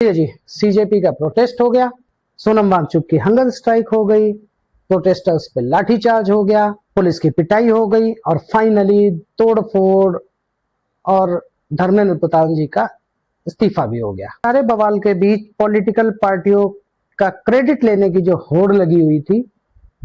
ये जी सीजेपी का प्रोटेस्ट हो गया, सोनम वांगचुक की हंगर स्ट्राइक हो गई, प्रोटेस्टर्स पे लाठीचार्ज हो गया, पुलिस की पिटाई हो गई और फाइनली तोड़फोड़ और धर्मेंद्र प्रधान जी का इस्तीफा भी हो गया। सारे बवाल के बीच पॉलिटिकल पार्टियों का क्रेडिट लेने की जो होड़ लगी हुई थी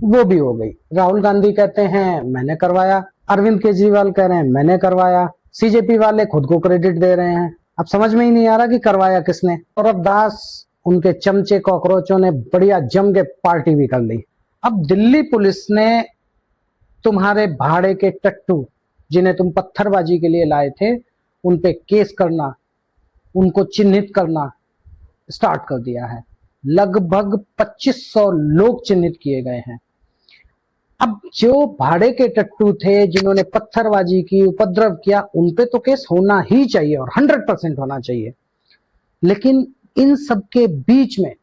वो भी हो गई। राहुल गांधी कहते हैं मैंने करवाया, अरविंद केजरीवाल कह रहे हैं मैंने करवाया, सीजेपी वाले खुद को क्रेडिट दे रहे हैं। अब समझ में ही नहीं आ रहा कि करवाया किसने। सौरभ दास उनके चमचे कॉकरोचों ने बढ़िया जम के पार्टी भी कर ली। अब दिल्ली पुलिस ने तुम्हारे भाड़े के टट्टू जिन्हें तुम पत्थरबाजी के लिए लाए थे उन पे केस करना, उनको चिन्हित करना स्टार्ट कर दिया है। लगभग 2500 लोग चिन्हित किए गए हैं। अब जो भाड़े के टट्टू थे जिन्होंने पत्थरबाजी की, उपद्रव किया, उन पे तो केस होना ही चाहिए और 100% होना चाहिए। लेकिन इन सब के बीच में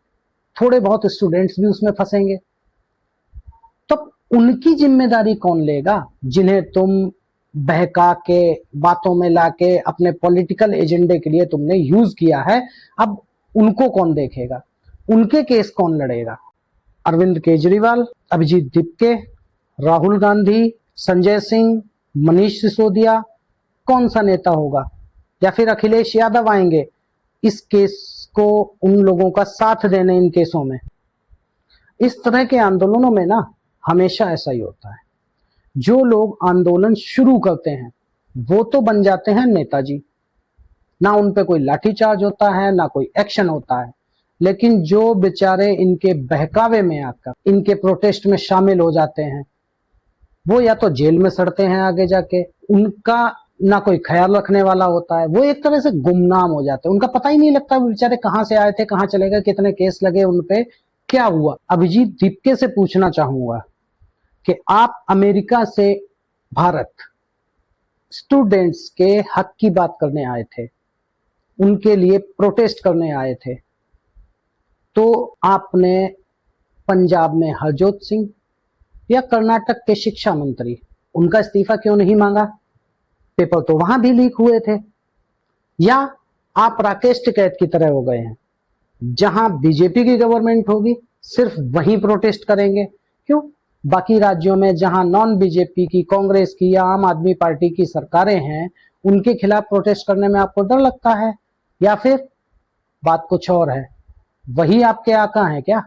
थोड़े बहुत स्टूडेंट्स भी उसमें फंसेंगे, तो उनकी जिम्मेदारी कौन लेगा जिन्हें तुम बहका के बातों में लाके अपने पॉलिटिकल एजेंडे के लिए तुमने यूज किया है। अब उनको कौन देखेगा, उनके केस कौन लड़ेगा? अरविंद केजरीवाल, अभिजीत दीपके, राहुल गांधी, संजय सिंह, मनीष सिसोदिया, कौन सा नेता होगा? या फिर अखिलेश यादव आएंगे इस केस को उन लोगों का साथ देने इन केसों में? इस तरह के आंदोलनों में ना हमेशा ऐसा ही होता है। जो लोग आंदोलन शुरू करते हैं वो तो बन जाते हैं नेताजी, ना उन पे कोई लाठीचार्ज होता है ना कोई एक्शन होता है। लेकिन जो बेचारे इनके बहकावे में आकर इनके प्रोटेस्ट में शामिल हो जाते हैं वो या तो जेल में सड़ते हैं आगे जाके, उनका ना कोई ख्याल रखने वाला होता है, वो एक तरह से गुमनाम हो जाते हैं। उनका पता ही नहीं लगता वो बेचारे कहां से आए थे, कहां चले गए, कितने केस लगे उन पे, क्या हुआ। अभिजीत दीपके से पूछना चाहूंगा कि आप अमेरिका से भारत स्टूडेंट्स के हक की बात करने आए थे, उनके लिए प्रोटेस्ट करने आए थे, तो आपने पंजाब में हरजोत सिंह या कर्नाटक के शिक्षा मंत्री उनका इस्तीफा क्यों नहीं मांगा? पेपर तो वहां भी लीक हुए थे। या आप राकेश टिकैत की तरह हो गए हैं, जहां बीजेपी की गवर्नमेंट होगी सिर्फ वहीं प्रोटेस्ट करेंगे? क्यों? बाकी राज्यों में जहां नॉन बीजेपी की, कांग्रेस की या आम आदमी पार्टी की सरकारें हैं उनके खिलाफ प्रोटेस्ट करने में आपको डर लगता है? या फिर बात कुछ और है, वही आपके आका हैं क्या?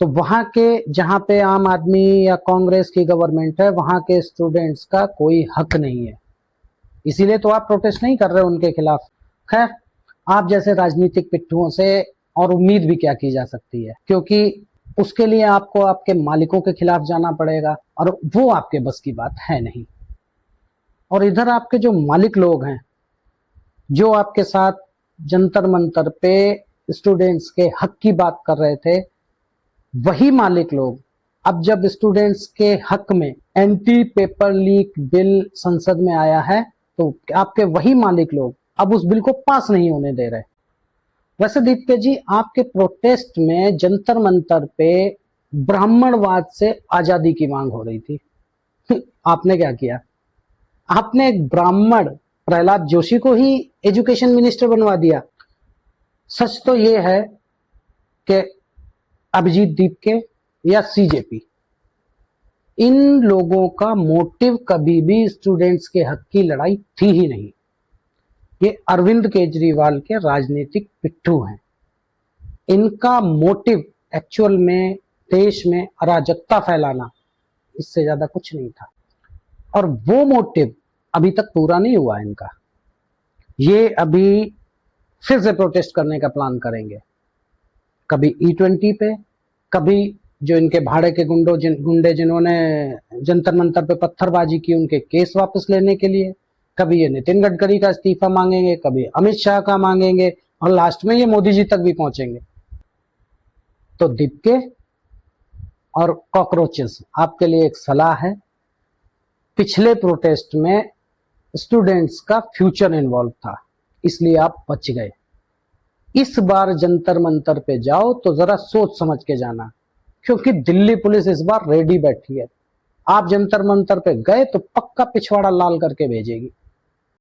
तो वहां के जहां पे आम आदमी या कांग्रेस की गवर्नमेंट है वहां के स्टूडेंट्स का कोई हक नहीं है, इसीलिए तो आप प्रोटेस्ट नहीं कर रहे उनके खिलाफ। खैर, आप जैसे राजनीतिक पिट्ठुओं से और उम्मीद भी क्या की जा सकती है, क्योंकि उसके लिए आपको आपके मालिकों के खिलाफ जाना पड़ेगा और वो आपके बस की बात है नहीं। और इधर आपके जो मालिक लोग हैं जो आपके साथ जंतर मंतर पे स्टूडेंट्स के हक की बात कर रहे थे, वही मालिक लोग अब जब स्टूडेंट्स के हक में एंटी पेपर लीक बिल संसद में आया है तो आपके वही मालिक लोग अब उस बिल को पास नहीं होने दे रहे। वैसे दीप्के जी, आपके प्रोटेस्ट में जंतर मंतर पे ब्राह्मणवाद से आजादी की मांग हो रही थी। आपने क्या किया? आपने एक ब्राह्मण प्रहलाद जोशी को ही एजुकेशन मिनिस्टर बनवा दिया। सच तो यह है कि अभिजीत दीपके या सीजेपी, इन लोगों का मोटिव कभी भी स्टूडेंट्स के हक की लड़ाई थी ही नहीं। ये अरविंद केजरीवाल के राजनीतिक पिट्ठू हैं। इनका मोटिव एक्चुअल में देश में अराजकता फैलाना, इससे ज्यादा कुछ नहीं था। और वो मोटिव अभी तक पूरा नहीं हुआ इनका। ये अभी फिर से प्रोटेस्ट करने का प्लान करेंगे, कभी E20 पे, कभी जो इनके भाड़े के गुंडे जिन्होंने जंतर मंतर पे पत्थरबाजी की उनके केस वापस लेने के लिए, कभी ये नितिन गडकरी का इस्तीफा मांगेंगे, कभी अमित शाह का मांगेंगे और लास्ट में ये मोदी जी तक भी पहुंचेंगे। तो दीपके और कॉकरोचेस, आपके लिए एक सलाह है, पिछले प्रोटेस्ट में स्टूडेंट्स का फ्यूचर इन्वॉल्व था इसलिए आप बच गए। इस बार जंतर मंतर पे जाओ तो जरा सोच समझ के जाना, क्योंकि दिल्ली पुलिस इस बार रेडी बैठी है। आप जंतर मंतर पे गए तो पक्का पिछवाड़ा लाल करके भेजेगी।